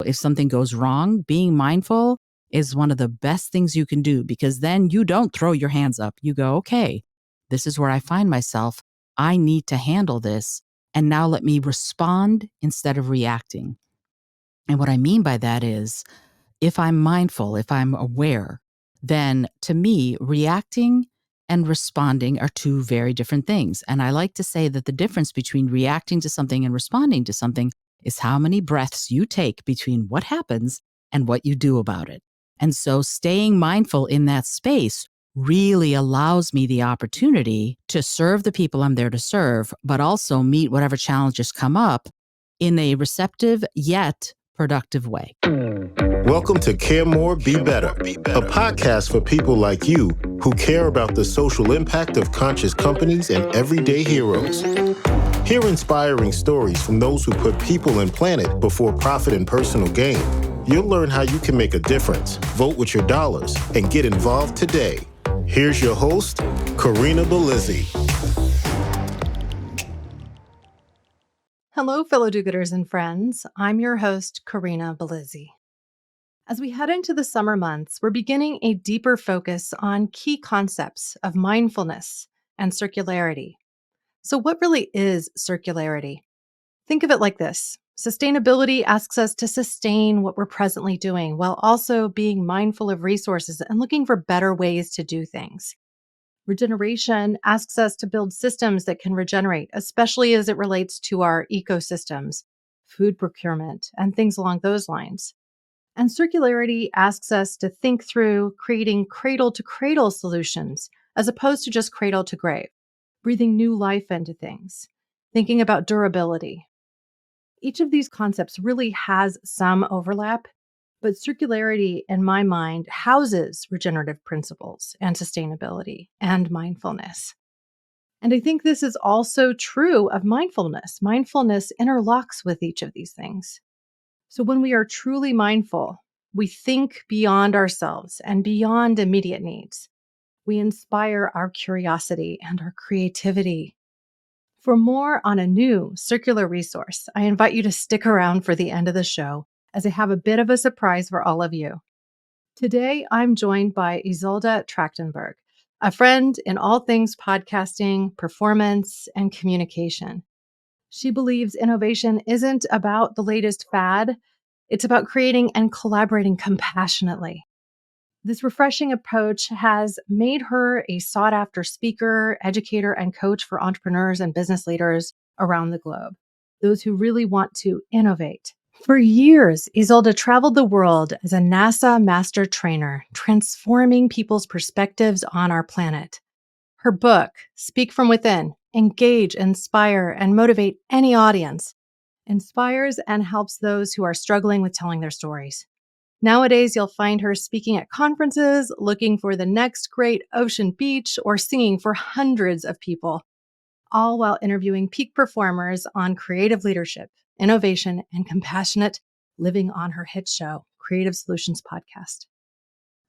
If something goes wrong, being mindful is one of the best things you can do, because then you don't throw your hands up. You go, okay, this is where I find myself. I need to handle this. And now let me respond instead of reacting. And what I mean by that is, if I'm mindful, if I'm aware, then to me, reacting and responding are two very different things. And I like to say that the difference between reacting to something and responding to something is how many breaths you take between what happens and what you do about it. And so staying mindful in that space really allows me the opportunity to serve the people I'm there to serve, but also meet whatever challenges come up in a receptive yet productive way. Welcome to Care More, Be Better, a podcast for people like you who care about the social impact of conscious companies and everyday heroes. Hear inspiring stories from those who put people and planet before profit and personal gain. You'll learn how you can make a difference, vote with your dollars, and get involved today. Here's your host, Corinna Bellizzi. Hello, fellow do-gooders and friends. I'm your host, Corinna Bellizzi. As we head into the summer months, we're beginning a deeper focus on key concepts of mindfulness and circularity. So what really is circularity? Think of it like this. Sustainability asks us to sustain what we're presently doing while also being mindful of resources and looking for better ways to do things. Regeneration asks us to build systems that can regenerate, especially as it relates to our ecosystems, food procurement, and things along those lines. And circularity asks us to think through creating cradle-to-cradle solutions as opposed to just cradle-to-grave, breathing new life into things, thinking about durability. Each of these concepts really has some overlap, but circularity, in my mind, houses regenerative principles and sustainability and mindfulness. And I think this is also true of mindfulness. Mindfulness interlocks with each of these things. So when we are truly mindful, we think beyond ourselves and beyond immediate needs. We inspire our curiosity and our creativity. For more on a new circular resource, I invite you to stick around for the end of the show, as I have a bit of a surprise for all of you. Today, I'm joined by Izolda Trakhtenberg, a friend in all things podcasting, performance, and communication. She believes innovation isn't about the latest fad. It's about creating and collaborating compassionately. This refreshing approach has made her a sought-after speaker, educator, and coach for entrepreneurs and business leaders around the globe, those who really want to innovate. For years, Izolda traveled the world as a NASA master trainer, transforming people's perspectives on our planet. Her book, Speak From Within, Engage, Inspire, and Motivate Any Audience, inspires and helps those who are struggling with telling their stories. Nowadays, you'll find her speaking at conferences, looking for the next great ocean beach, or singing for hundreds of people, all while interviewing peak performers on creative leadership, innovation, and compassionate living on her hit show, Creative Solutions Podcast.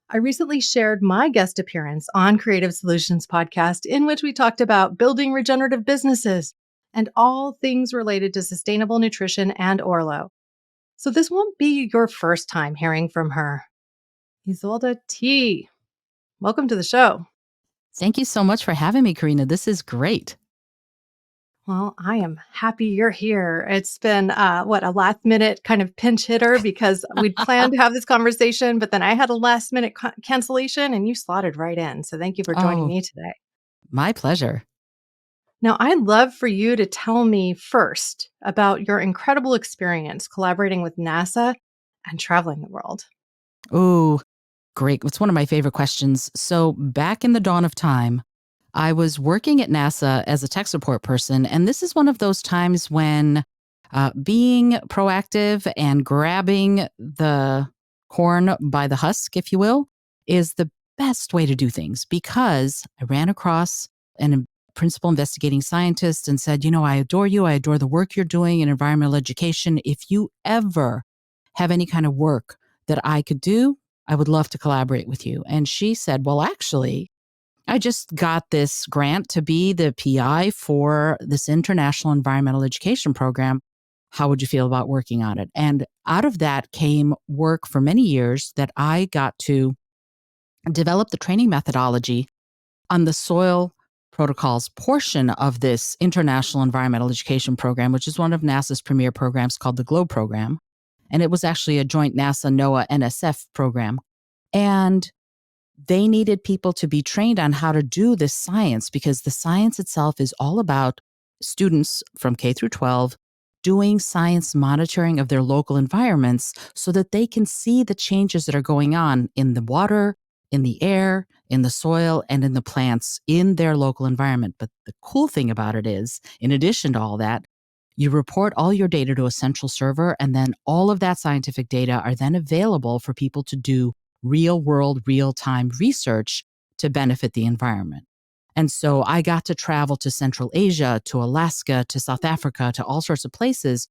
I recently shared my guest appearance on Creative Solutions Podcast, in which we talked about building regenerative businesses and all things related to sustainable nutrition and Orlo. So this won't be your first time hearing from her. Izolda T., welcome to the show. Thank you so much for having me, Corinna. This is great. Well, I am happy you're here. It's been, a last minute kind of pinch hitter because we'd planned to have this conversation, but then I had a last minute cancellation and you slotted right in. So thank you for joining me today. My pleasure. Now, I'd love for you to tell me first about your incredible experience collaborating with NASA and traveling the world. Oh, great. It's one of my favorite questions. So back in the dawn of time, I was working at NASA as a tech support person, and this is one of those times when being proactive and grabbing the corn by the husk, if you will, is the best way to do things, because I ran across an principal investigating scientist and said, I adore you. I adore the work you're doing in environmental education. If you ever have any kind of work that I could do, I would love to collaborate with you. And she said, well, actually, I just got this grant to be the PI for this international environmental education program. How would you feel about working on it? And out of that came work for many years that I got to develop the training methodology on the soil protocols portion of this International Environmental Education Program, which is one of NASA's premier programs called the GLOBE program. And it was actually a joint NASA, NOAA, NSF program. And they needed people to be trained on how to do this science because the science itself is all about students from K through 12 doing science monitoring of their local environments so that they can see the changes that are going on in the water, in the air, in the soil, and in the plants in their local environment. But the cool thing about it is, in addition to all that, you report all your data to a central server, and then all of that scientific data are then available for people to do real world, real time research to benefit the environment. And so I got to travel to Central Asia, to Alaska, to South Africa, to all sorts of places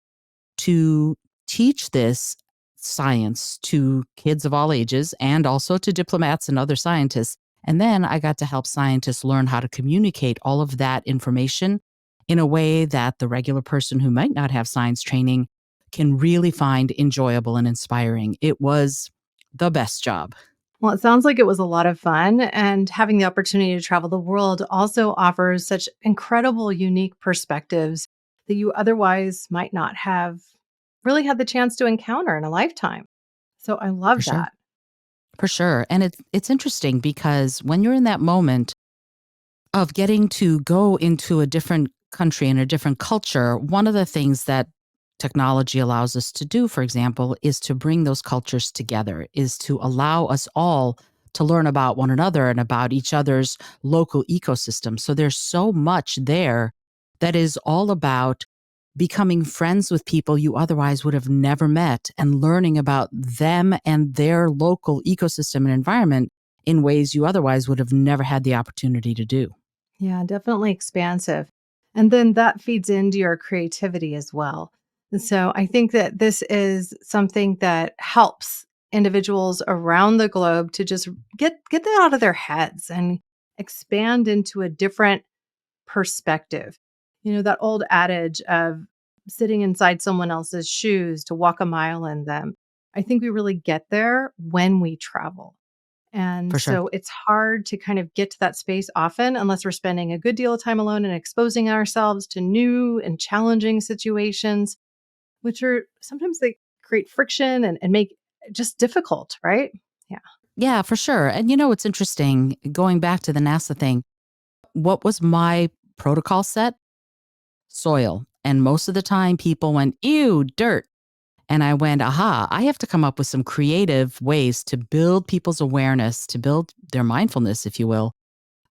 to teach this science to kids of all ages and also to diplomats and other scientists. And then I got to help scientists learn how to communicate all of that information in a way that the regular person who might not have science training can really find enjoyable and inspiring. It was the best job. Well, it sounds like it was a lot of fun, and having the opportunity to travel the world also offers such incredible, unique perspectives that you otherwise might not have really had the chance to encounter in a lifetime. So I For love sure. that. For sure. And it's interesting because when you're in that moment of getting to go into a different country and a different culture, one of the things that technology allows us to do, for example, is to bring those cultures together, is to allow us all to learn about one another and about each other's local ecosystem. So there's so much there that is all about becoming friends with people you otherwise would have never met and learning about them and their local ecosystem and environment in ways you otherwise would have never had the opportunity to do. Yeah, definitely expansive. And then that feeds into your creativity as well. And so I think that this is something that helps individuals around the globe to just get that out of their heads and expand into a different perspective. You know, that old adage of sitting inside someone else's shoes to walk a mile in them. I think we really get there when we travel. And For sure. so it's hard to kind of get to that space often unless we're spending a good deal of time alone and exposing ourselves to new and challenging situations, which are sometimes they create friction and make it just difficult, right? Yeah. Yeah, for sure. And it's interesting going back to the NASA thing. What was my protocol set? Soil. And most of the time people went, ew, dirt. And I went, aha, I have to come up with some creative ways to build people's awareness, to build their mindfulness, if you will,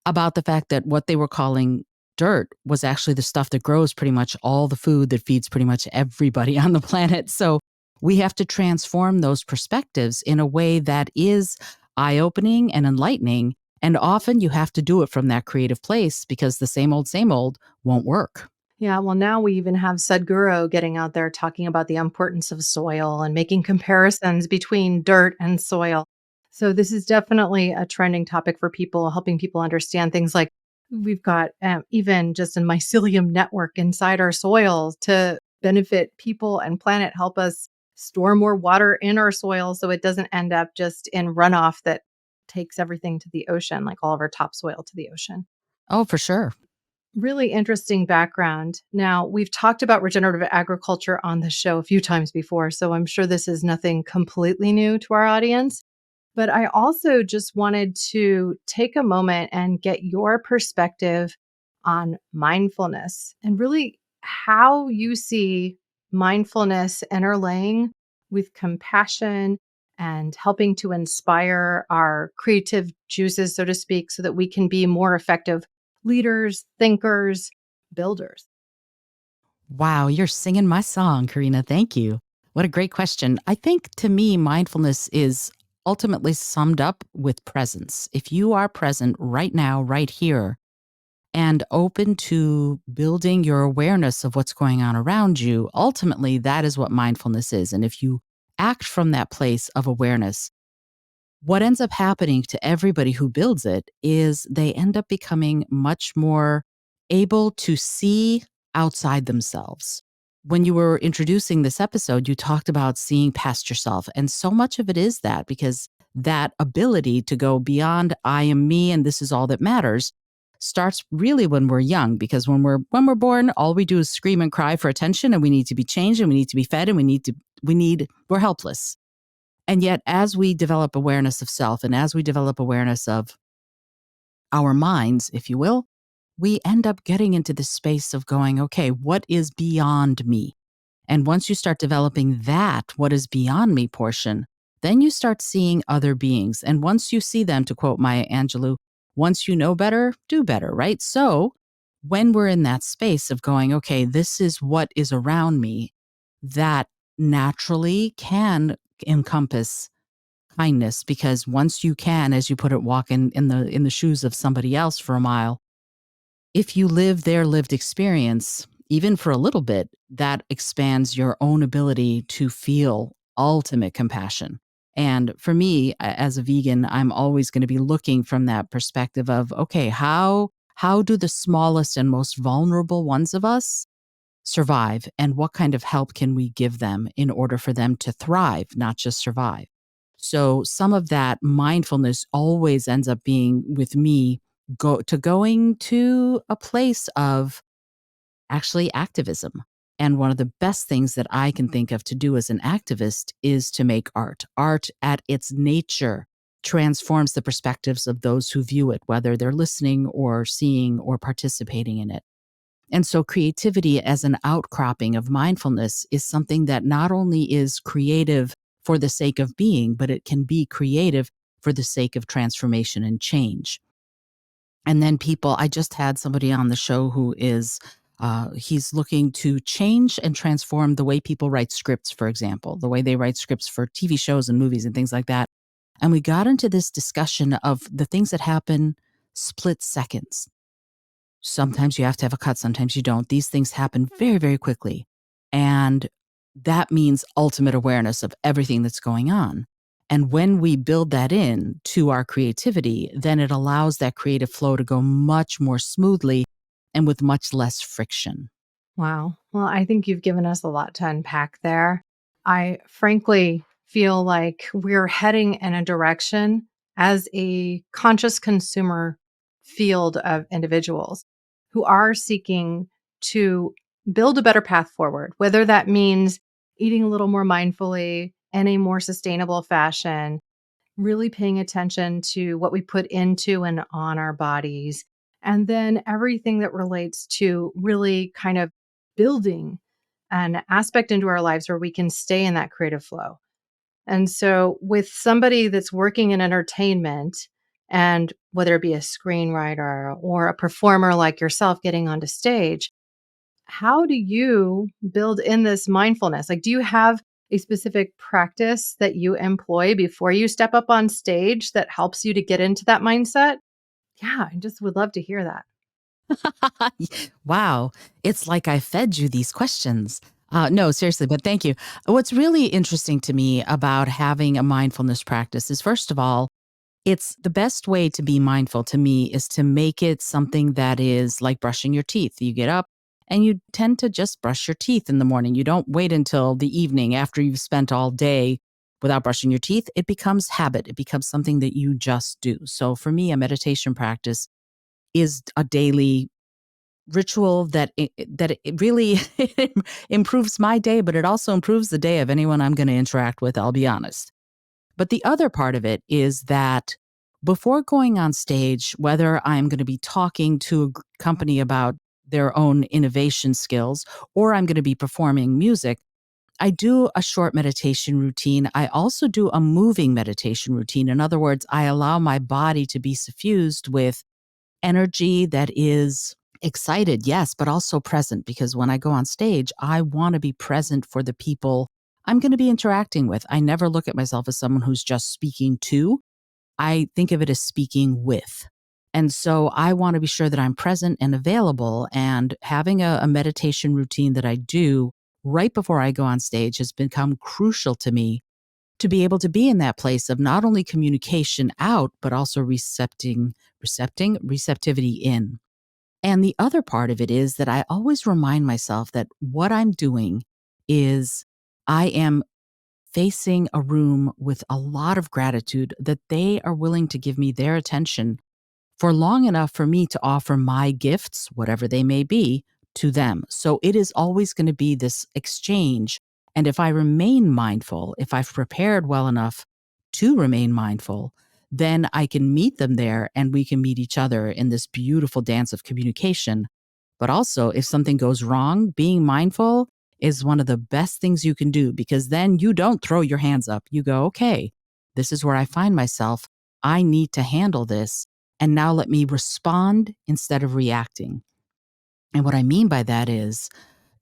about the fact that what they were calling dirt was actually the stuff that grows pretty much all the food that feeds pretty much everybody on the planet. So we have to transform those perspectives in a way that is eye opening and enlightening. And often you have to do it from that creative place because the same old won't work. Yeah, well, now we even have Sadhguru getting out there talking about the importance of soil and making comparisons between dirt and soil. So, this is definitely a trending topic for people, helping people understand things like we've got even just a mycelium network inside our soil to benefit people and planet, help us store more water in our soil so it doesn't end up just in runoff that takes everything to the ocean, like all of our topsoil to the ocean. Oh, for sure. Really interesting background. Now, we've talked about regenerative agriculture on the show a few times before, so I'm sure this is nothing completely new to our audience. But I also just wanted to take a moment and get your perspective on mindfulness and really how you see mindfulness interlaying with compassion and helping to inspire our creative juices, so to speak, so that we can be more effective leaders, thinkers, builders. Wow, you're singing my song, Corinna. Thank you. What a great question. I think to me, mindfulness is ultimately summed up with presence. If you are present right now, right here, and open to building your awareness of what's going on around you, ultimately, that is what mindfulness is. And if you act from that place of awareness, what ends up happening to everybody who builds it is they end up becoming much more able to see outside themselves. when you were introducing this episode, you talked about seeing past yourself. And so much of it is that, because that ability to go beyond I am me and this is all that matters starts really when we're young, because when we're born, all we do is scream and cry for attention, and we need to be changed, and we need to be fed, and we're helpless. And yet, as we develop awareness of self, and as we develop awareness of our minds, if you will, we end up getting into this space of going, okay, what is beyond me? And once you start developing that, what is beyond me portion, then you start seeing other beings. And once you see them, to quote Maya Angelou, once you know better, do better, right? So when we're in that space of going, okay, this is what is around me, that naturally can encompass kindness, because once you can, as you put it, walk in the shoes of somebody else for a mile, if you live their lived experience, even for a little bit, that expands your own ability to feel ultimate compassion. And for me, as a vegan, I'm always going to be looking from that perspective of, okay, how do the smallest and most vulnerable ones of us survive, and what kind of help can we give them in order for them to thrive, not just survive? So some of that mindfulness always ends up being, with me, going to a place of actually activism. And one of the best things that I can think of to do as an activist is to make art. Art at its nature transforms the perspectives of those who view it, whether they're listening or seeing or participating in it. And so creativity as an outcropping of mindfulness is something that not only is creative for the sake of being, but it can be creative for the sake of transformation and change. And then I just had somebody on the show who is, he's looking to change and transform the way people write scripts, for example, the way they write scripts for TV shows and movies and things like that. And we got into this discussion of the things that happen split seconds. Sometimes you have to have a cut, sometimes you don't. These things happen very, very quickly. And that means ultimate awareness of everything that's going on. And when we build that in to our creativity, then it allows that creative flow to go much more smoothly and with much less friction. Wow. Well, I think you've given us a lot to unpack there. I frankly feel like we're heading in a direction as a conscious consumer field of individuals who are seeking to build a better path forward, whether that means eating a little more mindfully in a more sustainable fashion, really paying attention to what we put into and on our bodies, and then everything that relates to really kind of building an aspect into our lives where we can stay in that creative flow. And so, with somebody that's working in entertainment, and whether it be a screenwriter or a performer like yourself getting onto stage, how do you build in this mindfulness? Like, do you have a specific practice that you employ before you step up on stage that helps you to get into that mindset? Yeah, I just would love to hear that. Wow. It's like I fed you these questions. No, seriously, but thank you. What's really interesting to me about having a mindfulness practice is, first of all, it's the best way to be mindful to me is to make it something that is like brushing your teeth. You get up and you tend to just brush your teeth in the morning. You don't wait until the evening after you've spent all day without brushing your teeth. It becomes habit. It becomes something that you just do. So for me, a meditation practice is a daily ritual that it really improves my day, but it also improves the day of anyone I'm going to interact with, I'll be honest. But the other part of it is that before going on stage, whether I'm going to be talking to a company about their own innovation skills or I'm going to be performing music, I do a short meditation routine. I also do a moving meditation routine. In other words, I allow my body to be suffused with energy that is excited, yes, but also present, because when I go on stage, I want to be present for the people I'm going to be interacting with. I never look at myself as someone who's just speaking to. I think of it as speaking with. And so I want to be sure that I'm present and available, and having a meditation routine that I do right before I go on stage has become crucial to me to be able to be in that place of not only communication out, but also receptivity in. And the other part of it is that I always remind myself that what I'm doing is I am facing a room with a lot of gratitude that they are willing to give me their attention for long enough for me to offer my gifts, whatever they may be, to them. So it is always going to be this exchange. And if I remain mindful, if I've prepared well enough to remain mindful, then I can meet them there and we can meet each other in this beautiful dance of communication. But also, if something goes wrong, being mindful is one of the best things you can do because then you don't throw your hands up. You go, okay, this is where I find myself. I need to handle this. And now let me respond instead of reacting. And what I mean by that is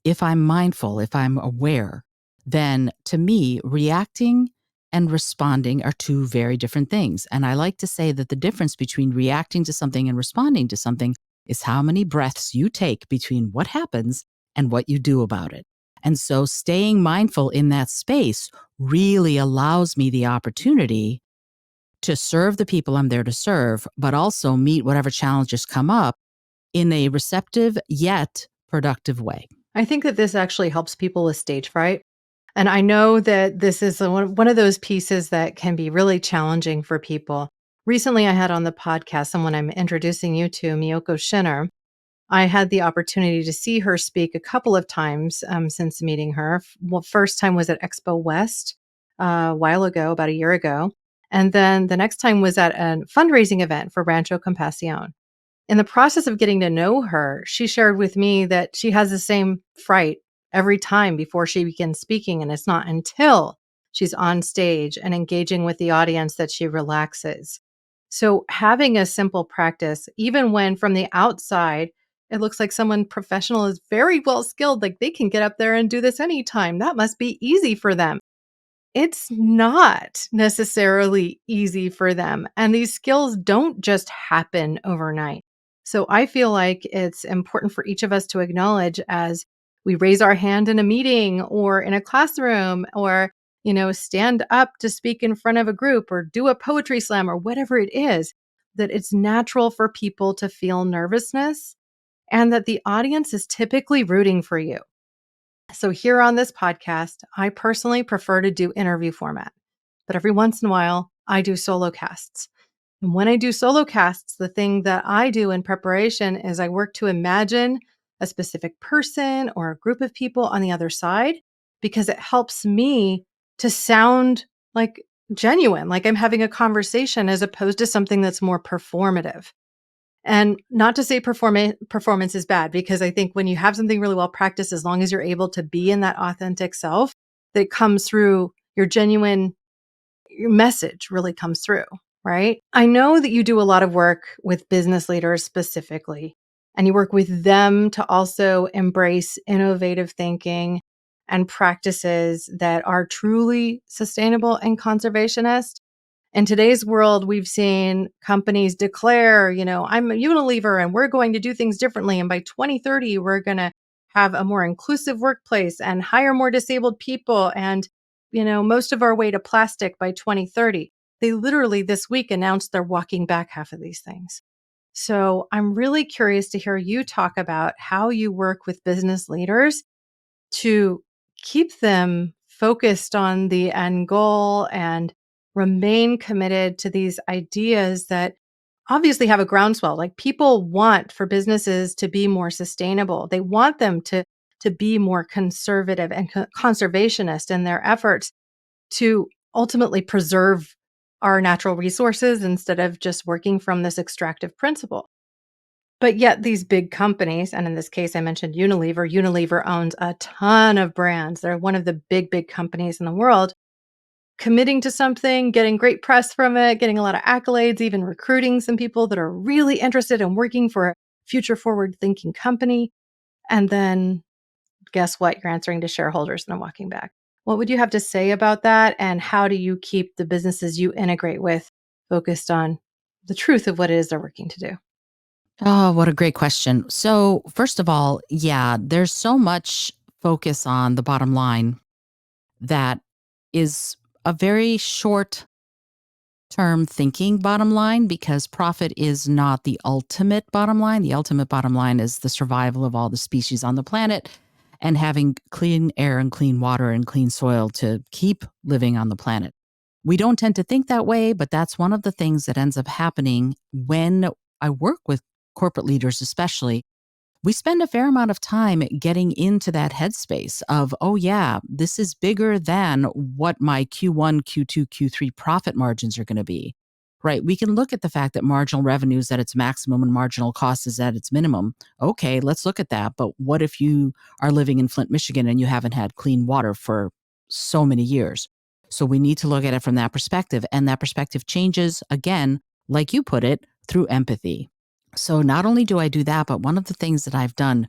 if I'm mindful, if I'm aware, then to me, reacting and responding are two very different things. And I like to say that the difference between reacting to something and responding to something is how many breaths you take between what happens and what you do about it. And so staying mindful in that space really allows me the opportunity to serve the people I'm there to serve, but also meet whatever challenges come up in a receptive yet productive way. I think that this actually helps people with stage fright. And I know that this is one of those pieces that can be really challenging for people. Recently, I had on the podcast someone I'm introducing you to, Miyoko Shinner. I had the opportunity to see her speak a couple of times since meeting her. Well, first time was at Expo West a while ago, about a year ago. And then the next time was at a fundraising event for Rancho Compasión. In the process of getting to know her, she shared with me that she has the same fright every time before she begins speaking. And it's not until she's on stage and engaging with the audience that she relaxes. So, having a simple practice, even when from the outside, it looks like someone professional is very well skilled, like they can get up there and do this anytime. That must be easy for them. It's not necessarily easy for them. And these skills don't just happen overnight. So I feel like it's important for each of us to acknowledge as we raise our hand in a meeting or in a classroom or, stand up to speak in front of a group or do a poetry slam or whatever it is, that it's natural for people to feel nervousness and that the audience is typically rooting for you. So, here on this podcast, I personally prefer to do interview format, but every once in a while, I do solo casts. And when I do solo casts, the thing that I do in preparation is I work to imagine a specific person or a group of people on the other side because it helps me to sound like genuine, like I'm having a conversation as opposed to something that's more performative. And not to say performance is bad, because I think when you have something really well practiced, as long as you're able to be in that authentic self, that comes through your message really comes through, right? I know that you do a lot of work with business leaders specifically, and you work with them to also embrace innovative thinking and practices that are truly sustainable and conservationist. In today's world, we've seen companies declare, I'm a Unilever and we're going to do things differently. And by 2030, we're going to have a more inclusive workplace and hire more disabled people and, most of our way to plastic by 2030. They literally this week announced they're walking back half of these things. So I'm really curious to hear you talk about how you work with business leaders to keep them focused on the end goal and remain committed to these ideas that obviously have a groundswell. Like people want for businesses to be more sustainable. They want them to be more conservative and conservationist in their efforts to ultimately preserve our natural resources instead of just working from this extractive principle. But yet these big companies, and in this case, I mentioned Unilever. Unilever owns a ton of brands. They're one of the big companies in the world, committing to something, getting great press from it, getting a lot of accolades, even recruiting some people that are really interested in working for a future forward thinking company. And then guess what? You're answering to shareholders and then walking back. What would you have to say about that? And how do you keep the businesses you integrate with focused on the truth of what it is they're working to do? Oh, what a great question. So, first of all, yeah, there's so much focus on the bottom line that is a very short term thinking bottom line, because profit is not the ultimate bottom line. The ultimate bottom line is the survival of all the species on the planet and having clean air and clean water and clean soil to keep living on the planet. We don't tend to think that way, but that's one of the things that ends up happening when I work with corporate leaders, especially. We spend a fair amount of time getting into that headspace of, oh, yeah, this is bigger than what my Q1, Q2, Q3 profit margins are going to be, right? We can look at the fact that marginal revenue is at its maximum and marginal cost is at its minimum. Okay, let's look at that. But what if you are living in Flint, Michigan, and you haven't had clean water for so many years? So we need to look at it from that perspective. And that perspective changes, again, like you put it, through empathy. So not only do I do that, but one of the things that I've done,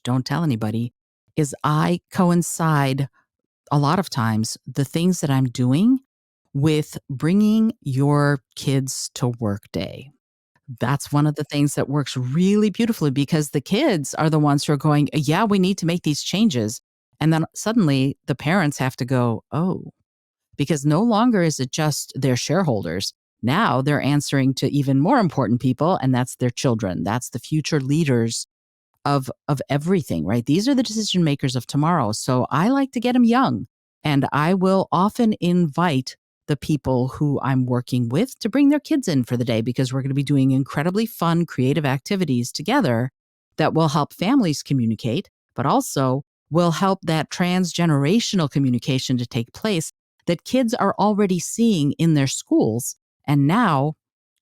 don't tell anybody, is I coincide a lot of times the things that I'm doing with bringing your kids to work day. That's one of the things that works really beautifully because the kids are the ones who are going, yeah, we need to make these changes. And then suddenly the parents have to go, oh, because no longer is it just their shareholders. Now they're answering to even more important people, and that's their children. That's the future leaders of everything, right? These are the decision makers of tomorrow. So I like to get them young, and I will often invite the people who I'm working with to bring their kids in for the day because we're going to be doing incredibly fun, creative activities together that will help families communicate, but also will help that transgenerational communication to take place that kids are already seeing in their schools. And now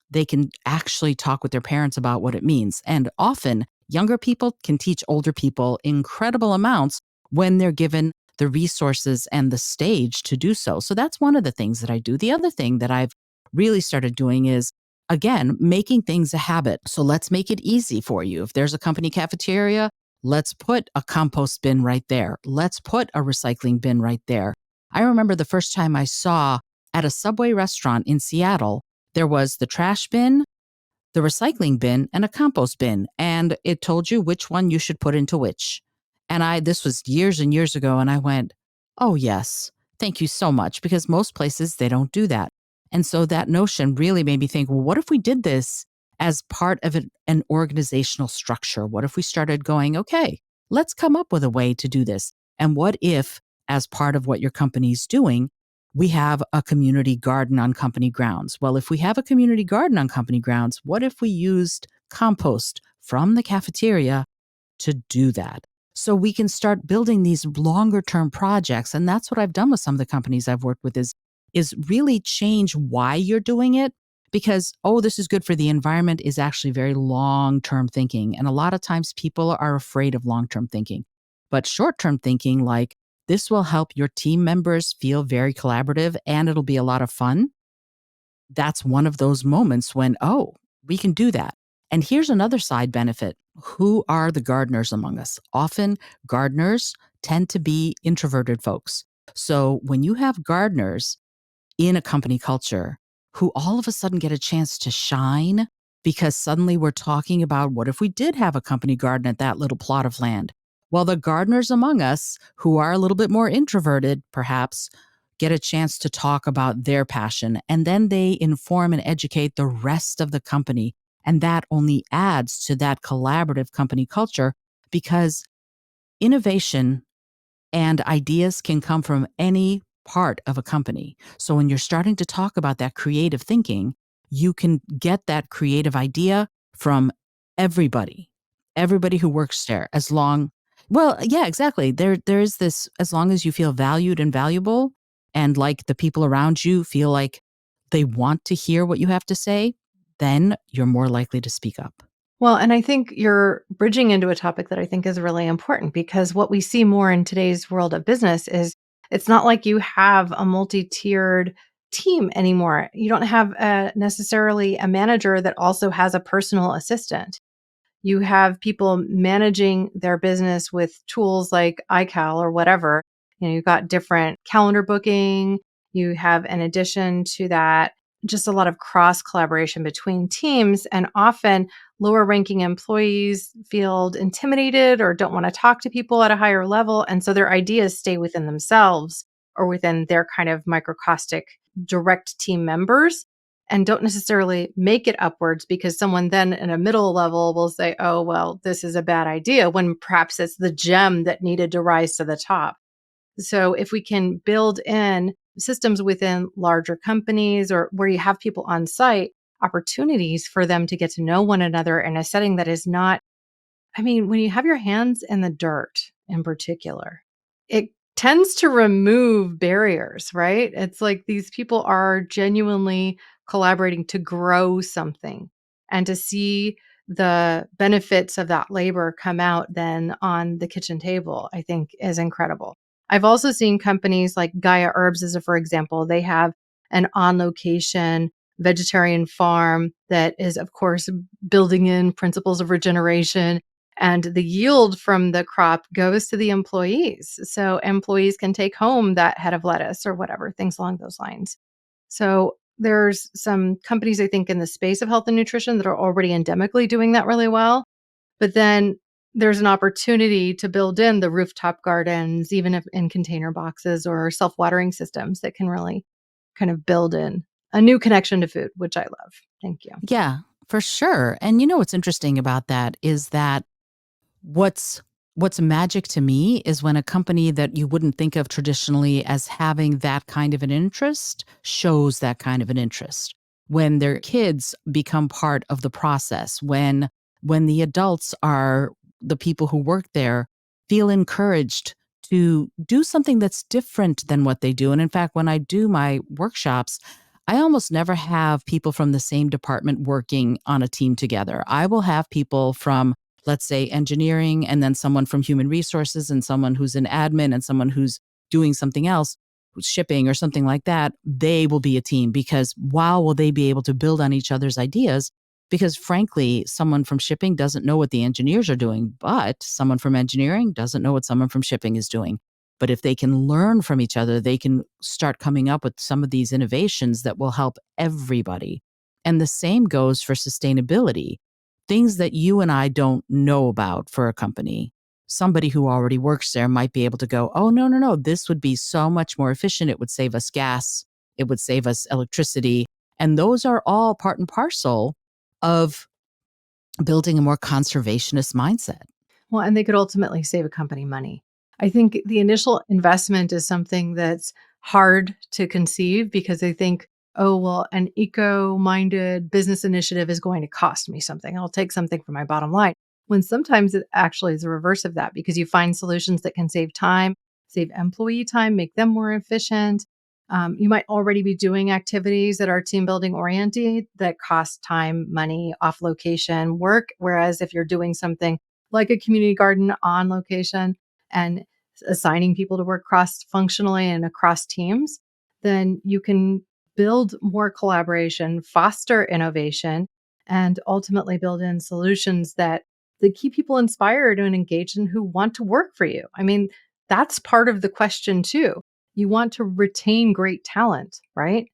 they can actually talk with their parents about what it means. And often, younger people can teach older people incredible amounts when they're given the resources and the stage to do so. So that's one of the things that I do. The other thing that I've really started doing is, again, making things a habit. So let's make it easy for you. If there's a company cafeteria, let's put a compost bin right there. Let's put a recycling bin right there. I remember the first time I saw at a Subway restaurant in Seattle, there was the trash bin, the recycling bin, and a compost bin. And it told you which one you should put into which. And this was years and years ago. And I went, oh, yes, thank you so much. Because most places, they don't do that. And so that notion really made me think, well, what if we did this as part of an organizational structure? What if we started going, okay, let's come up with a way to do this? And what if, as part of what your company's doing, we have a community garden on company grounds? Well, if we have a community garden on company grounds, what if we used compost from the cafeteria to do that? So we can start building these longer term projects. And that's what I've done with some of the companies I've worked with is really change why you're doing it. Because, oh, this is good for the environment is actually very long term thinking. And a lot of times people are afraid of long term thinking. But short term thinking, like, this will help your team members feel very collaborative and it'll be a lot of fun. That's one of those moments when, oh, we can do that. And here's another side benefit. Who are the gardeners among us? Often gardeners tend to be introverted folks. So when you have gardeners in a company culture who all of a sudden get a chance to shine because suddenly we're talking about what if we did have a company garden at that little plot of land? Well, the gardeners among us who are a little bit more introverted, perhaps, get a chance to talk about their passion, and then they inform and educate the rest of the company. And that only adds to that collaborative company culture because innovation and ideas can come from any part of a company. So when you're starting to talk about that creative thinking, you can get that creative idea from everybody, everybody who works there, as long, well, yeah, exactly. There is this, as long as you feel valued and valuable and like the people around you feel like they want to hear what you have to say, then you're more likely to speak up. Well, and I think you're bridging into a topic that I think is really important because what we see more in today's world of business is it's not like you have a multi-tiered team anymore. You don't have necessarily a manager that also has a personal assistant. You have people managing their business with tools like iCal or whatever. You've got different calendar booking. You have, in addition to that, just a lot of cross collaboration between teams. And often lower ranking employees feel intimidated or don't want to talk to people at a higher level. And so their ideas stay within themselves or within their kind of microcostic direct team members. and don't necessarily make it upwards, because someone then in a middle level will say, oh, well, this is a bad idea, when perhaps it's the gem that needed to rise to the top. So if we can build in systems within larger companies or where you have people on site, opportunities for them to get to know one another in a setting that is not, I mean, when you have your hands in the dirt in particular, it tends to remove barriers, right? It's like these people are genuinely collaborating to grow something, and to see the benefits of that labor come out then on the kitchen table, I think is incredible. I've also seen companies like Gaia Herbs, as a for example, they have an on location vegetarian farm that is, of course, building in principles of regeneration, and the yield from the crop goes to the employees. So employees can take home that head of lettuce or whatever, things along those lines. So there's some companies, I think, in the space of health and nutrition that are already endemically doing that really well. But then there's an opportunity to build in the rooftop gardens, even if in container boxes or self-watering systems, that can really kind of build in a new connection to food, which I love. Thank you. Yeah, for sure. And you know what's interesting about that is that What's what's magic to me is when a company that you wouldn't think of traditionally as having that kind of an interest shows that kind of an interest. When their kids become part of the process, when the adults are the people who work there feel encouraged to do something that's different than what they do. And in fact, when I do my workshops, I almost never have people from the same department working on a team together. I will have people from, let's say, engineering, and then someone from human resources, and someone who's an admin, and someone who's doing something else, who's shipping or something like that. They will be a team, because wow, will they be able to build on each other's ideas? Because frankly, someone from shipping doesn't know what the engineers are doing, but someone from engineering doesn't know what someone from shipping is doing. But if they can learn from each other, they can start coming up with some of these innovations that will help everybody. And the same goes for sustainability. Things that you and I don't know about for a company. Somebody who already works there might be able to go, oh, no, no, no, this would be so much more efficient. It would save us gas. It would save us electricity. And those are all part and parcel of building a more conservationist mindset. Well, and they could ultimately save a company money. I think the initial investment is something that's hard to conceive, because they think, oh, well, an eco minded business initiative is going to cost me something. I'll take something from my bottom line. When sometimes it actually is the reverse of that, because you find solutions that can save time, save employee time, make them more efficient. You might already be doing activities that are team building oriented that cost time, money, off location work. Whereas if you're doing something like a community garden on location and assigning people to work cross functionally and across teams, then you can build more collaboration, foster innovation, and ultimately build in solutions that keep people inspired and engaged and who want to work for you. I mean, that's part of the question too. You want to retain great talent, right?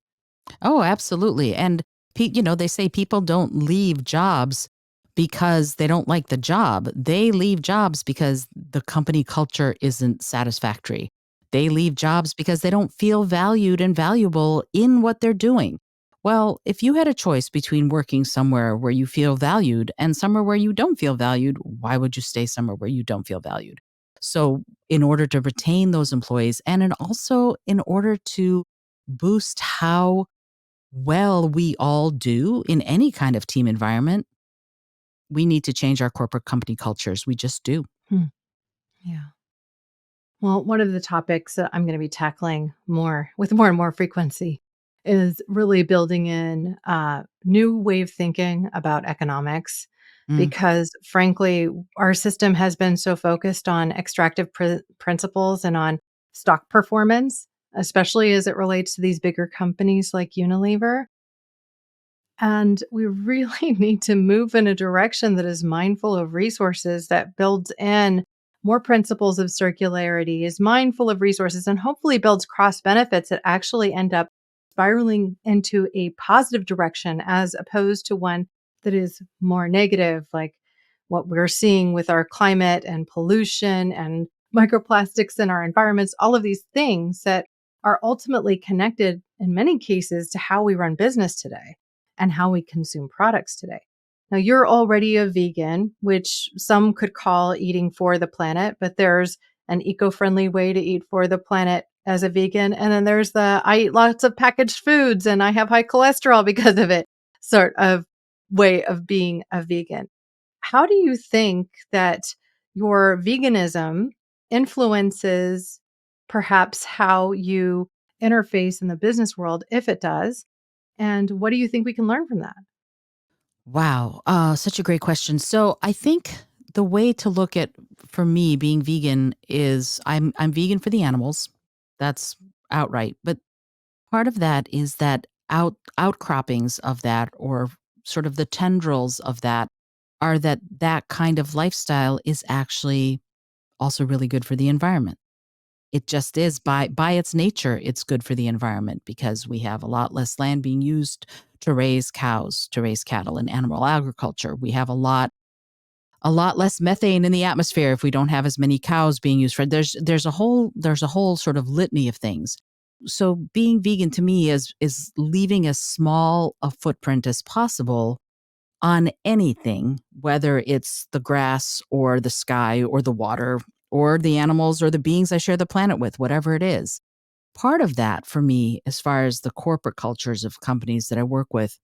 Oh, absolutely. And they say people don't leave jobs because they don't like the job. They leave jobs because the company culture isn't satisfactory. They leave jobs because they don't feel valued and valuable in what they're doing. Well, if you had a choice between working somewhere where you feel valued and somewhere where you don't feel valued, why would you stay somewhere where you don't feel valued? So, in order to retain those employees, also in order to boost how well we all do in any kind of team environment, we need to change our corporate company cultures. We just do. Hmm. Yeah. Well, one of the topics that I'm going to be tackling more with more and more frequency is really building in a new way of thinking about economics, Mm. because frankly, our system has been so focused on extractive principles and on stock performance, especially as it relates to these bigger companies like Unilever. And we really need to move in a direction that is mindful of resources, that builds in more principles of circularity, is mindful of resources, and hopefully builds cross benefits that actually end up spiraling into a positive direction, as opposed to one that is more negative, like what we're seeing with our climate and pollution and microplastics in our environments, all of these things that are ultimately connected in many cases to how we run business today. and how we consume products today. Now, you're already a vegan, which some could call eating for the planet, but there's an eco-friendly way to eat for the planet as a vegan. And then there's the I eat lots of packaged foods and I have high cholesterol because of it sort of way of being a vegan. How do you think that your veganism influences perhaps how you interface in the business world, if it does? And what do you think we can learn from that? Wow, such a great question. So I think the way to look at for me being vegan is I'm vegan for the animals. That's outright. But part of that is that outcroppings of that, or sort of the tendrils of that, are that kind of lifestyle is actually also really good for the environment. It just is by its nature, it's good for the environment because we have a lot less land being used to raise cows, to raise cattle and animal agriculture. We have a lot less methane in the atmosphere if we don't have as many cows being used for there's a whole sort of litany of things. So being vegan to me is leaving as small a footprint as possible on anything, whether it's the grass or the sky or the water or the animals or the beings I share the planet with, whatever it is. Part of that for me, as far as the corporate cultures of companies that I work with,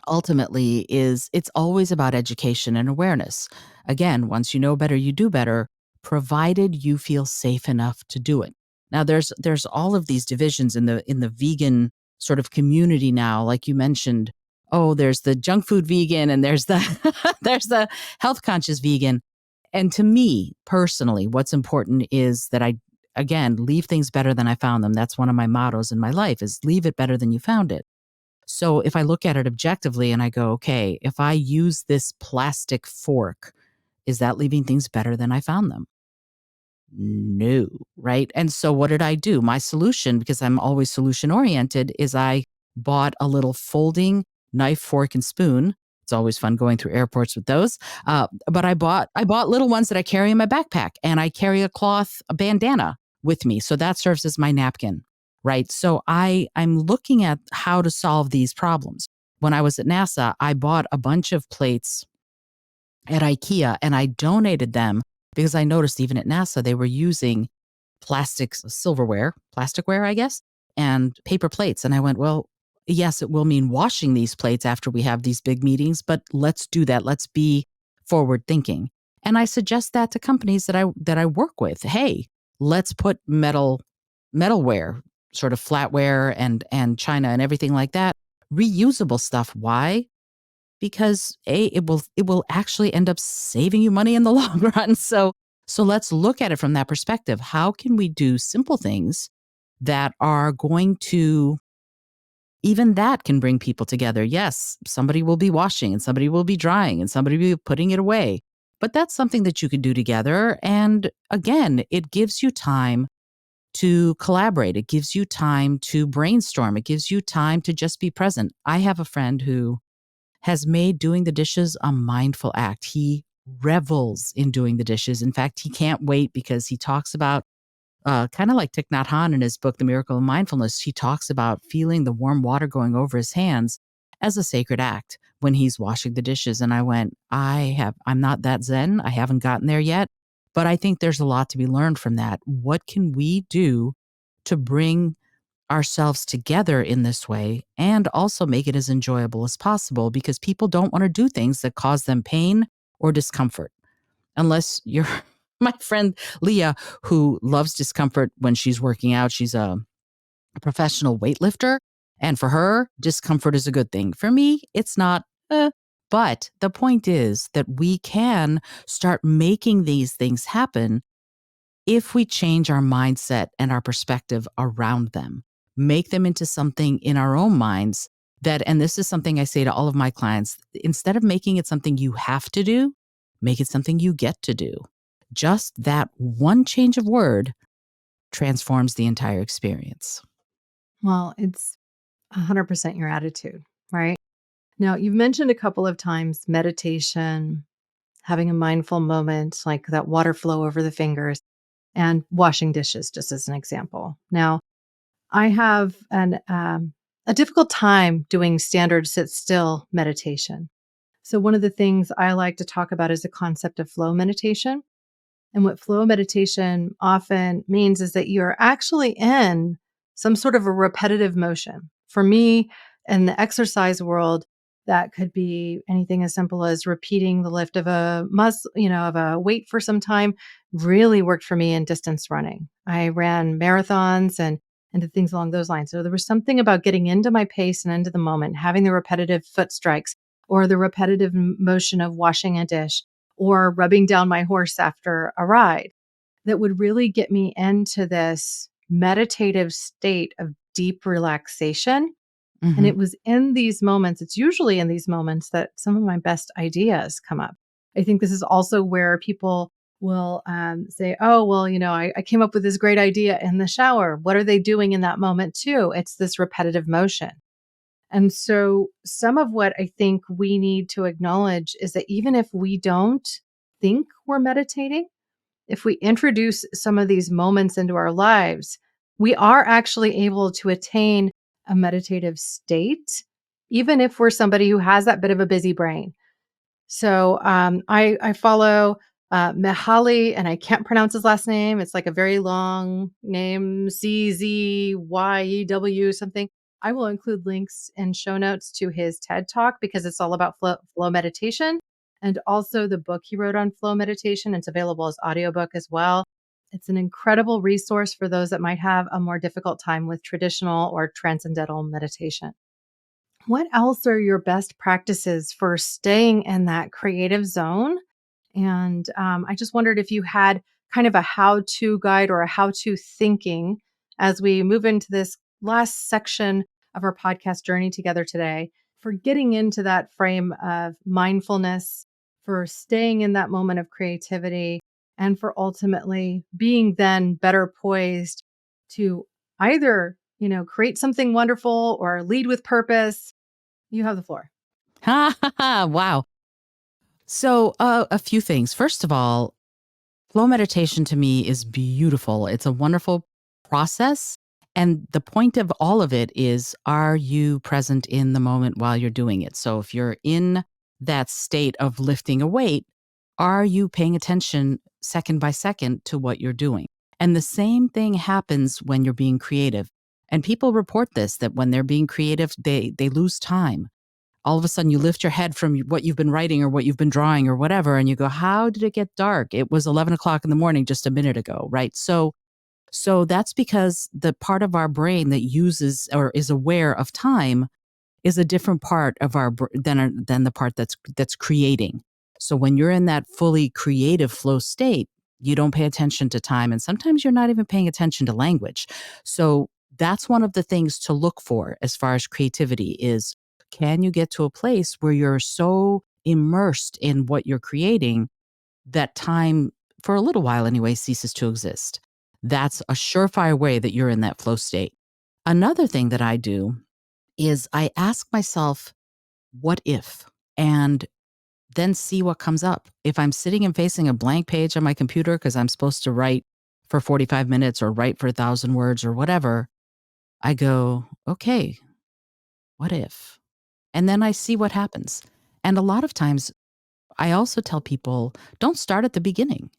ultimately is it's always about education and awareness. Again, once you know better, you do better, provided you feel safe enough to do it. Now there's all of these divisions in the vegan sort of community now, like you mentioned. Oh, there's the junk food vegan and there's the there's the health conscious vegan. And to me personally, what's important is that I again leave things better than I found them. That's one of my mottos in my life is leave it better than you found it. So if I look at it objectively and I go, okay, if I use this plastic fork, is that leaving things better than I found them? No, right? And so what did I do? My solution, because I'm always solution oriented, is I bought a little folding knife, fork, and spoon. It's always fun going through airports with those. But I bought little ones that I carry in my backpack, and I carry a bandana with me, so that serves as my napkin, right? So I'm looking at how to solve these problems. When I was at NASA, I bought a bunch of plates at IKEA and I donated them because I noticed even at NASA they were using plasticware, I guess, and paper plates. And I went, well, yes, it will mean washing these plates after we have these big meetings, but let's do that. Let's be forward thinking. And I suggest that to companies that I work with. Hey, let's put metalware, sort of flatware and china and everything like that, reusable stuff. Why? Because it will actually end up saving you money in the long run. So let's look at it from that perspective. How can we do simple things that are going to even that can bring people together? Yes, somebody will be washing and somebody will be drying and somebody will be putting it away. But that's something that you can do together. And again, it gives you time to collaborate. It gives you time to brainstorm. It gives you time to just be present. I have a friend who has made doing the dishes a mindful act. He revels in doing the dishes. In fact, he can't wait because he talks about, kind of like Thich Nhat Hanh in his book, The Miracle of Mindfulness, he talks about feeling the warm water going over his hands as a sacred act when he's washing the dishes. And I went, I'm not that Zen. I haven't gotten there yet, but I think there's a lot to be learned from that. What can we do to bring ourselves together in this way and also make it as enjoyable as possible, because people don't want to do things that cause them pain or discomfort unless you're my friend Leah, who loves discomfort when she's working out. She's a professional weightlifter, and for her discomfort is a good thing. For me it's not. But the point is that we can start making these things happen if we change our mindset and our perspective around them, make them into something in our own minds that, and this is something I say to all of my clients, instead of making it something you have to do, make it something you get to do. Just that one change of word transforms the entire experience. Well, it's 100% your attitude, right? Now, you've mentioned a couple of times meditation, having a mindful moment, like that water flow over the fingers, and washing dishes, just as an example. Now, I have an a difficult time doing standard sit still meditation. So, one of the things I like to talk about is the concept of flow meditation. And what flow meditation often means is that you're actually in some sort of a repetitive motion. For me, in the exercise world, that could be anything as simple as repeating the lift of a of a weight for some time. Really worked for me in distance running. I ran marathons and did things along those lines. So there was something about getting into my pace and into the moment, having the repetitive foot strikes or the repetitive motion of washing a dish or rubbing down my horse after a ride that would really get me into this meditative state of deep relaxation. And Hmm. it was in these moments, it's usually in these moments that some of my best ideas come up. I think this is also where people will say, oh, well, I came up with this great idea in the shower. What are they doing in that moment too? It's this repetitive motion. And so, some of what I think we need to acknowledge is that even if we don't think we're meditating, if we introduce some of these moments into our lives, we are actually able to attain a meditative state, even if we're somebody who has that bit of a busy brain. So I follow Mihaly, and I can't pronounce his last name. It's like a very long name, Czyew something. I will include links and show notes to his TED talk because it's all about flow meditation and also the book he wrote on flow meditation. It's available as audiobook as well. It's an incredible resource for those that might have a more difficult time with traditional or transcendental meditation. What else are your best practices for staying in that creative zone? And I just wondered if you had kind of a how to guide or a how to thinking as we move into this last section of our podcast journey together today for getting into that frame of mindfulness, for staying in that moment of creativity, and for ultimately being then better poised to either, create something wonderful or lead with purpose. You have the floor. Ha ha ha. Wow. So, a few things. First of all, flow meditation to me is beautiful. It's a wonderful process. And the point of all of it is, are you present in the moment while you're doing it? So if you're in that state of lifting a weight, are you paying attention second by second to what you're doing? And the same thing happens when you're being creative. And people report this, that when they're being creative, they lose time. All of a sudden you lift your head from what you've been writing or what you've been drawing or whatever, and you go, how did it get dark? It was 11 o'clock in the morning just a minute ago, right? So that's because the part of our brain that uses or is aware of time is a different part of than the part that's creating. So when you're in that fully creative flow state, you don't pay attention to time, and sometimes you're not even paying attention to language. So that's one of the things to look for as far as creativity is, can you get to a place where you're so immersed in what you're creating that time, for a little while anyway, ceases to exist? That's a surefire way that you're in that flow state. Another thing that I do is I ask myself, what if? And then see what comes up. If I'm sitting and facing a blank page on my computer because I'm supposed to write for 45 minutes or write for 1,000 words or whatever, I go, okay, what if? And then I see what happens. And a lot of times I also tell people, don't start at the beginning.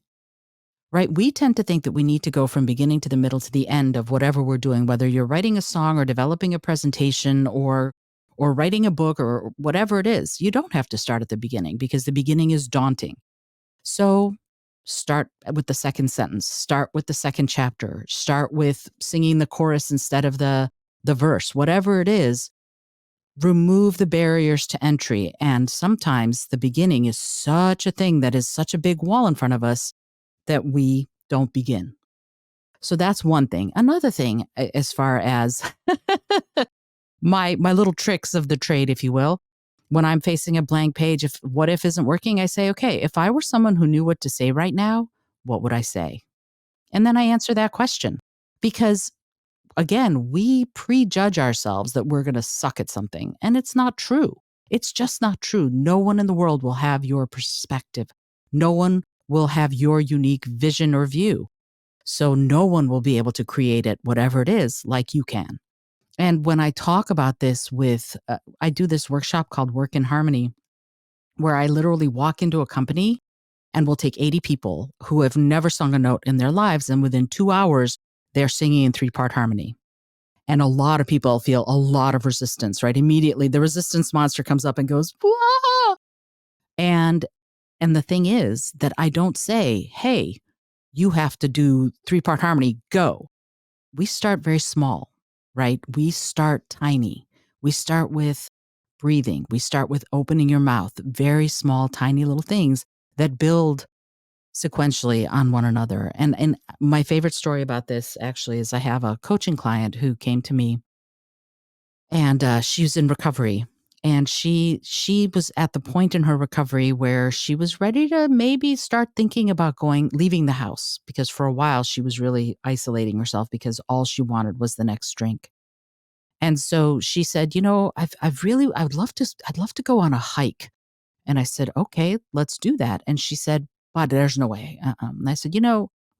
Right? We tend to think that we need to go from beginning to the middle to the end of whatever we're doing, whether you're writing a song or developing a presentation or writing a book or whatever it is. You don't have to start at the beginning because the beginning is daunting. So start with the second sentence, start with the second chapter, start with singing the chorus instead of the verse. Whatever it is, remove the barriers to entry. And sometimes the beginning is such a thing that is such a big wall in front of us that we don't begin. So that's one thing. Another thing, as far as my little tricks of the trade, if you will, when I'm facing a blank page, if what if isn't working, I say, okay, if I were someone who knew what to say right now, what would I say? And then I answer that question. Because again, we prejudge ourselves that we're going to suck at something, and it's not true. It's just not true. No one in the world will have your perspective. No one will have your unique vision or view. So no one will be able to create it, whatever it is, like you can. And when I talk about this I do this workshop called Work in Harmony, where I literally walk into a company and we'll take 80 people who have never sung a note in their lives. And within 2 hours, they're singing in 3-part harmony. And a lot of people feel a lot of resistance, right? Immediately, the resistance monster comes up and goes, "Whoa!" And the thing is that I don't say, hey, you have to do 3-part harmony, go. We start very small, right? We start tiny. We start with breathing. We start with opening your mouth, very small, tiny little things that build sequentially on one another. And my favorite story about this actually is I have a coaching client who came to me, and she was in recovery. And she was at the point in her recovery where she was ready to maybe start thinking about leaving the house, because for a while she was really isolating herself because all she wanted was the next drink. And so she said, I'd love to go on a hike. And I said, okay, let's do that. And she said, but there's no way. And I said,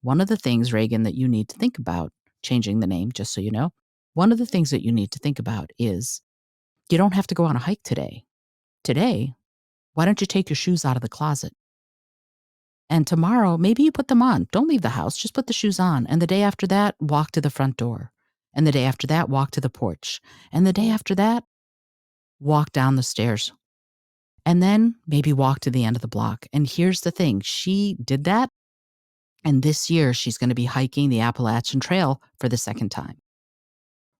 one of the things, Reagan, that you need to think about, changing the name, just so you know, one of the things that you need to think about is you don't have to go on a hike today. Today, why don't you take your shoes out of the closet? And tomorrow, maybe you put them on. Don't leave the house, just put the shoes on. And the day after that, walk to the front door. And the day after that, walk to the porch. And the day after that, walk down the stairs. And then maybe walk to the end of the block. And here's the thing, she did that. And this year, she's going to be hiking the Appalachian Trail for the second time.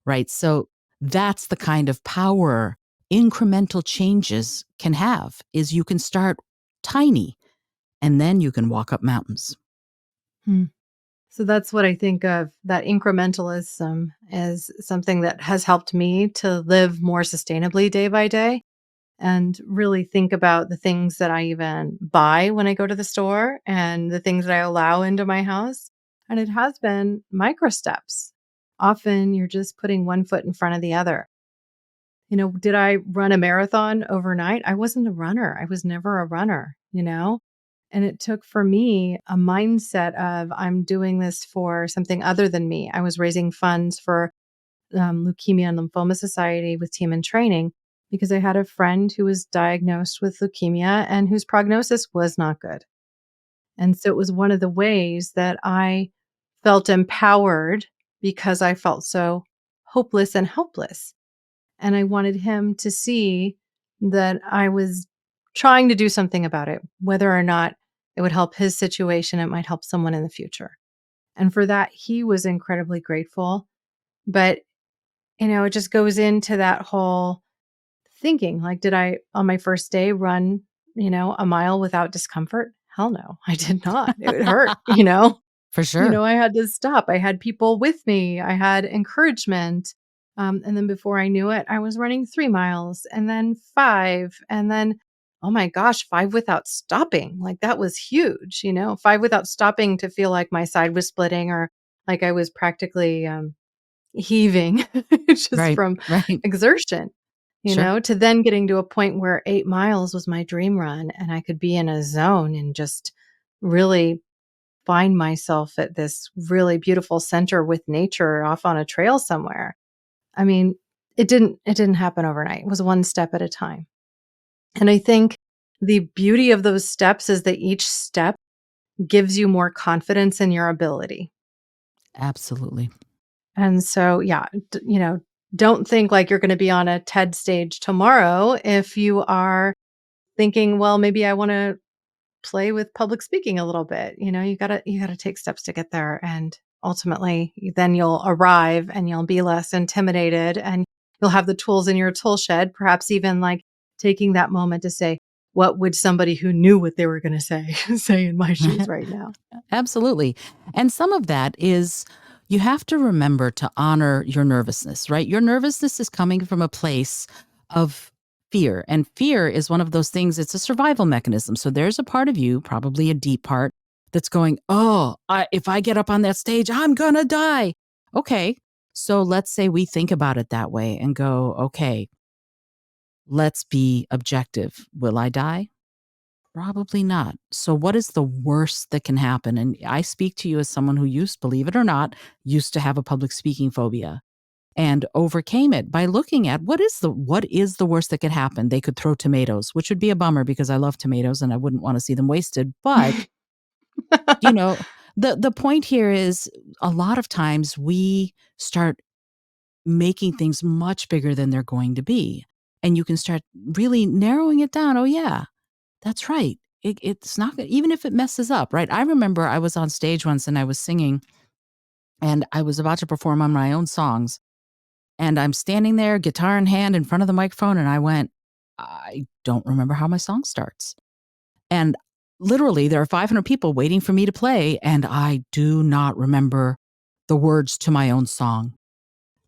Right? So that's the kind of power incremental changes can have, is you can start tiny and then you can walk up mountains. Hmm. So that's what I think of, that incrementalism as something that has helped me to live more sustainably day by day and really think about the things that I even buy when I go to the store and the things that I allow into my house. And it has been micro steps. Often you're just putting one foot in front of the other. Did I run a marathon overnight? I wasn't a runner. I was never a runner. And it took for me a mindset of I'm doing this for something other than me. I was raising funds for Leukemia and Lymphoma Society with Team in Training because I had a friend who was diagnosed with leukemia and whose prognosis was not good. And so it was one of the ways that I felt empowered because I felt so hopeless and helpless. And I wanted him to see that I was trying to do something about it, whether or not it would help his situation, it might help someone in the future. And for that, he was incredibly grateful. But, it just goes into that whole thinking like, did I, on my first day, run, a mile without discomfort? Hell no, I did not. It would hurt, For sure. I had to stop. I had people with me. I had encouragement. And then before I knew it, I was running 3 miles and then 5. And then, oh my gosh, 5 without stopping. Like that was huge, 5 without stopping to feel like my side was splitting or like I was practically heaving just Right. from Right. exertion, Sure. to then getting to a point where 8 miles was my dream run and I could be in a zone and just really find myself at this really beautiful center with nature off on a trail somewhere. I mean, it didn't happen overnight. It was one step at a time. And I think the beauty of those steps is that each step gives you more confidence in your ability. Absolutely. And so, yeah, don't think like you're going to be on a TED stage tomorrow if you are thinking, well, maybe I want to play with public speaking a little bit. You got to take steps to get there, and ultimately then you'll arrive and you'll be less intimidated and you'll have the tools in your tool shed, perhaps even like taking that moment to say, what would somebody who knew what they were going to say say in my shoes right now? Absolutely. And some of that is you have to remember to honor your nervousness, right? Your nervousness is coming from a place of fear. And fear is one of those things, it's a survival mechanism. So there's a part of you, probably a deep part, that's going, oh, if I get up on that stage, I'm going to die. Okay. So let's say we think about it that way and go, okay, let's be objective. Will I die? Probably not. So what is the worst that can happen? And I speak to you as someone who believe it or not, used to have a public speaking phobia. and overcame it by looking at what is the worst that could happen. They could throw tomatoes, which would be a bummer because I love tomatoes and I wouldn't want to see them wasted. But, you know, the point here is a lot of times we start making things much bigger than they're going to be. And you can start really narrowing it down. Oh, yeah, that's right. It's not good, even if it messes up, right? I remember I was on stage once and I was singing and I was about to perform on my own songs. And I'm standing there, guitar in hand, in front of the microphone. And I went, I don't remember how my song starts. And literally, there are 500 people waiting for me to play. And I do not remember the words to my own song.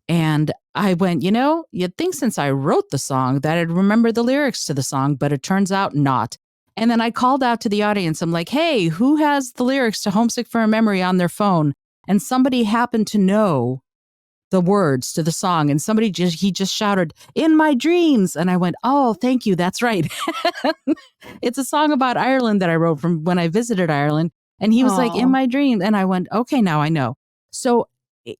And I went, you'd think since I wrote the song that I'd remember the lyrics to the song, but it turns out not. And then I called out to the audience. I'm like, hey, who has the lyrics to Homesick for a Memory on their phone? And somebody happened to know the words to the song. And he just shouted, "In my dreams." And I went, oh, thank you. That's right. It's a song about Ireland that I wrote from when I visited Ireland. And he was like, "In Oh, my dreams." And I went, okay, now I know. So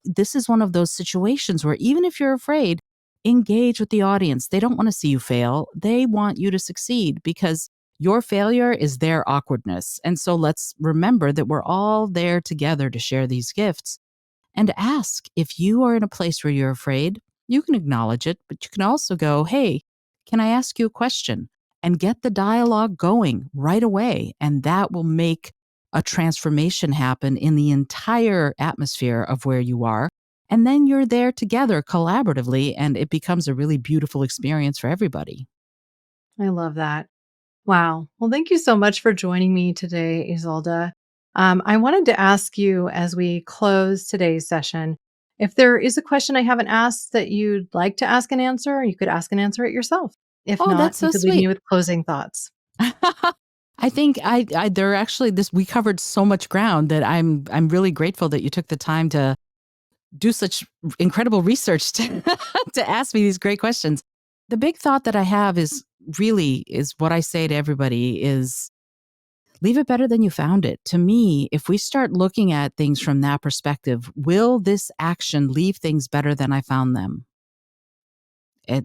this is one of those situations where even if you're afraid, engage with the audience. They don't want to see you fail. They want you to succeed because your failure is their awkwardness. And so let's remember that we're all there together to share these gifts. And ask if you are in a place where you're afraid, you can acknowledge it, but you can also go, hey, can I ask you a question? And get the dialogue going right away. And that will make a transformation happen in the entire atmosphere of where you are. And then you're there together collaboratively, and it becomes a really beautiful experience for everybody. I love that. Wow. Well, thank you so much for joining me today, Izolda. I wanted to ask you as we close today's session, if there is a question I haven't asked that you'd like to ask and answer, you could ask and answer it yourself. If Oh, not, that's you so could leave me sweet. with closing thoughts. I think there actually we covered so much ground that I'm really grateful that you took the time to do such incredible research to, to ask me these great questions. The big thought that I have is what I say to everybody is leave it better than you found it. To me, if we start looking at things from that perspective, will this action leave things better than I found them?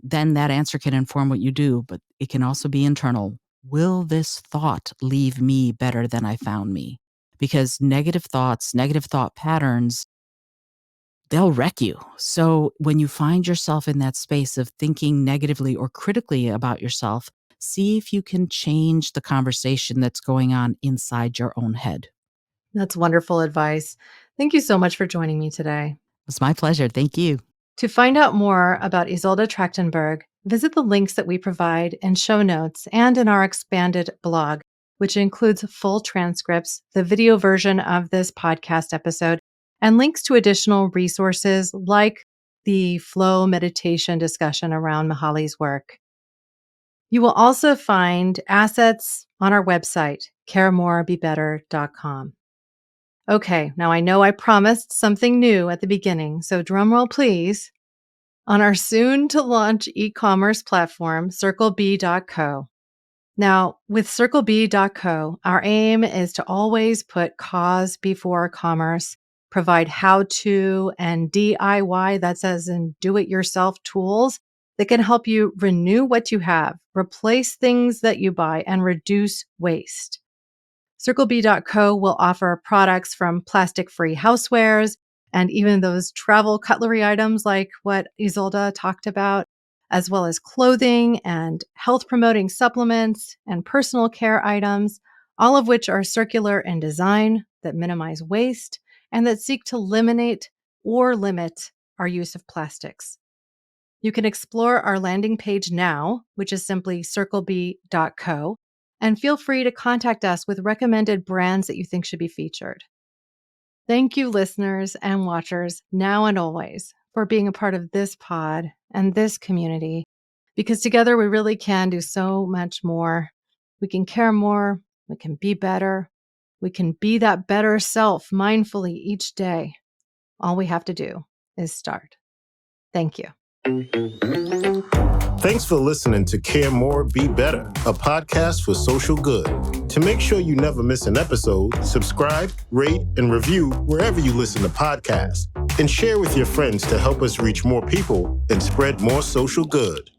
Then that answer can inform what you do, but it can also be internal. Will this thought leave me better than I found me? Because negative thoughts, negative thought patterns, they'll wreck you. So when you find yourself in that space of thinking negatively or critically about yourself, see if you can change the conversation that's going on inside your own head. That's wonderful advice. Thank you so much for joining me today. It's my pleasure. Thank you. To find out more about Izolda Trakhtenberg, visit the links that we provide in show notes and in our expanded blog, which includes full transcripts, the video version of this podcast episode, and links to additional resources like the flow meditation discussion around Mahali's work. You will also find assets on our website, caremorebebetter.com. Okay, now I know I promised something new at the beginning, so drumroll please. On our soon to launch e-commerce platform, CircleB.co. Now, with CircleB.co, our aim is to always put cause before commerce, provide how to and DIY, that's as in do it yourself tools that can help you renew what you have, replace things that you buy, and reduce waste. CircleB.co will offer products from plastic-free housewares and even those travel cutlery items like what Izolda talked about, as well as clothing and health-promoting supplements and personal care items, all of which are circular in design that minimize waste and that seek to eliminate or limit our use of plastics. You can explore our landing page now, which is simply circleb.co, and feel free to contact us with recommended brands that you think should be featured. Thank you, listeners and watchers, now and always, for being a part of this pod and this community, because together we really can do so much more. We can care more, we can be better, we can be that better self mindfully each day. All we have to do is start. Thank you. Thanks for listening to Care More, Be Better, a podcast for social good. To make sure you never miss an episode, subscribe, rate, and review wherever you listen to podcasts, and share with your friends to help us reach more people and spread more social good.